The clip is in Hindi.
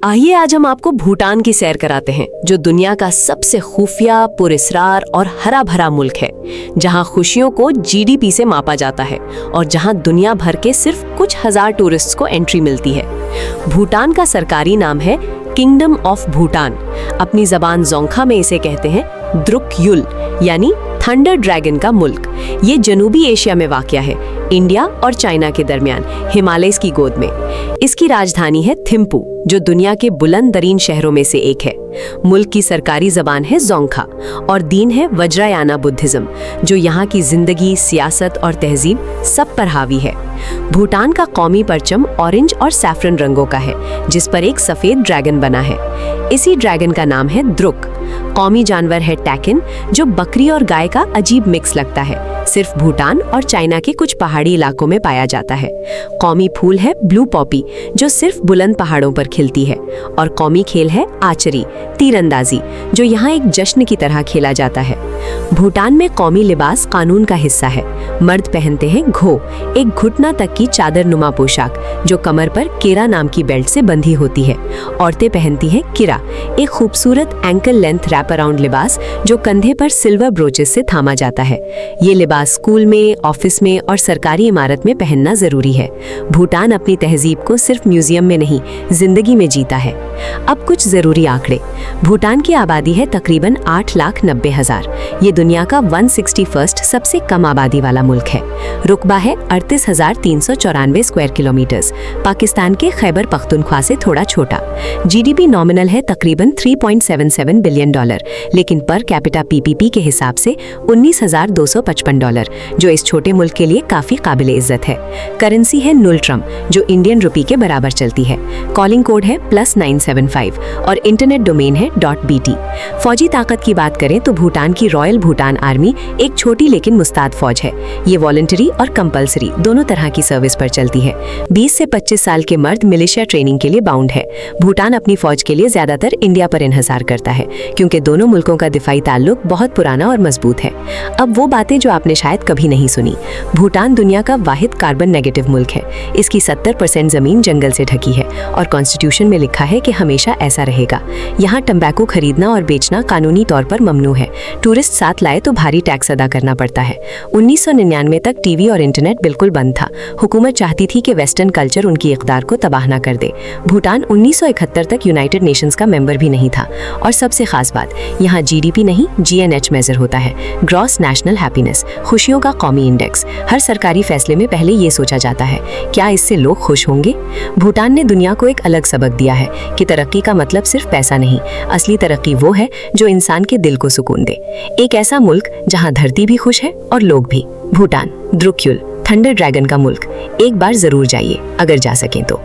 आइए आज हम आपको भूटान की सैर कराते हैं, जो दुनिया का सबसे खुफिया, पुरस्कार और हरा भरा मुल्क है, जहां खुशियों को जीडीपी से मापा जाता है और जहां दुनिया भर के सिर्फ कुछ हजार टूरिस्ट्स को एंट्री मिलती है। भूटान का सरकारी नाम है किंगडम ऑफ भूटान। अपनी जबान जोंखा में इसे कहते हैं द्रुक युल, यानी थंडर ड्रैगन का मुल्क। ये जनूबी एशिया में वाक़या है, इंडिया और चाइना के दरमियान हिमालय की गोद में। इसकी राजधानी है थिम्पू, जो दुनिया के बुलंद तरीन शहरों में से एक है। मुल्क की सरकारी जबान है जोंखा और दीन है वज्रायाना बुद्धिज्म, जो यहाँ की जिंदगी, सियासत और तहजीब सब पर हावी है। भूटान का कौमी परचम ऑरेंज और सैफरन रंगों का है, जिस पर एक सफेद ड्रैगन बना है। इसी ड्रैगन का नाम है द्रुक। कौमी जानवर है टैकिन, जो बकरी और गाय का अजीब मिक्स लगता है। सिर्फ भूटान और चाइना के कुछ पहाड़ी इलाकों में पाया जाता है। कौमी फूल है ब्लू पॉपी, जो सिर्फ बुलंद पहाड़ों पर खिलती है। और कौमी खेल है आर्चरी, तीरंदाजी, जो यहाँ एक जश्न की तरह खेला जाता है। भूटान में कौमी लिबास कानून का हिस्सा है। मर्द पहनते हैं घो, एक घुटना तक की चादर नुमा पोशाक, जो कमर पर केरा नाम की बेल्ट से बंधी होती है। औरतें पहनती हैं किरा, एक खूबसूरत एंकल लेंथ रैप अराउंड लिबास, जो कंधे पर सिल्वर ब्रोचेस से थामा जाता है। ये लिबास स्कूल में, ऑफिस में और सरकारी इमारत में पहनना जरूरी है। भूटान अपनी तहजीब को सिर्फ म्यूजियम में नहीं, जिंदगी में जीता है। अब कुछ जरूरी आंकड़े। भूटान की आबादी है तकरीबन 8,90,000। ये दुनिया का 161 सबसे कम आबादी वाला मुल्क है। रुकबा है 38,394 स्क्वायर किलोमीटर्स, पाकिस्तान के खैबर पख्तूनख्वा से थोड़ा छोटा। जीडीपी नॉमिनल है तकरीबन $3.77 बिलियन, लेकिन पर कैपिटा पीपीपी के हिसाब से $19,255, जो इस छोटे मुल्क के लिए काफी काबिल इज्जत है। करेंसी है नुल्ट्रम, जो इंडियन रुपी के बराबर चलती है। कॉलिंग कोड है +975 और इंटरनेट डोमेन है .bt। फौजी ताकत की बात करें तो भूटान की रॉयल भूटान आर्मी एक छोटी लेकिन मुस्ताद फौज है। ये वॉलंटरी और कंपल्सरी दोनों तरह की सर्विस पर चलती है। 20 से 25 साल के मर्द मिलिशिया ट्रेनिंग के लिए बाउंड है। भूटान अपनी फौज के लिए ज्यादातर इंडिया पर इन्हिसार करता है, क्योंकि दोनों मुल्कों का दिफाई ताल्लुक बहुत पुराना और मजबूत है। अब वो बातें जो आपने शायद कभी नहीं सुनी। भूटान दुनिया का वाहिद कार्बन नेगेटिव मुल्क है। इसकी 70% जमीन जंगल से ढकी है और कॉन्स्टिट्यूशन में लिखा है कि हमेशा ऐसा रहेगा। यहाँ तंबाकू खरीदना और बेचना कानूनी तौर पर ममनू है। टूरिस्ट साथ लाए तो भारी टैक्स अदा करना पड़ता है। 1999 तक टीवी और इंटरनेट बिल्कुल बंद था। हुकूमत चाहती थी कि वेस्टर्न कल्चर उनकी इक़्तिदार को तबाह न कर दे। भूटान 1971 तक यूनाइटेड नेशंस का मेंबर भी नहीं था। और सबसे खास बात, यहाँ जीडीपी नहीं, जीएनएच मेजर होता है, ग्रॉस नेशनल हैप्पीनेस, खुशियों का कौमी इंडेक्स। हर सरकारी फैसले में पहले ये सोचा जाता है, क्या इससे लोग खुश होंगे? भूटान ने दुनिया को एक अलग सबक दिया है कि तरक्की का मतलब सिर्फ पैसा नहीं, असली तरक्की वो है जो इंसान के दिल को सुकून दे। एक ऐसा मुल्क जहाँ धरती भी खुश है और लोग भी। Bhutan, Druk you'll, thunder dragon का मुल्क। एक बार जरूर जाइए अगर जा सकें तो।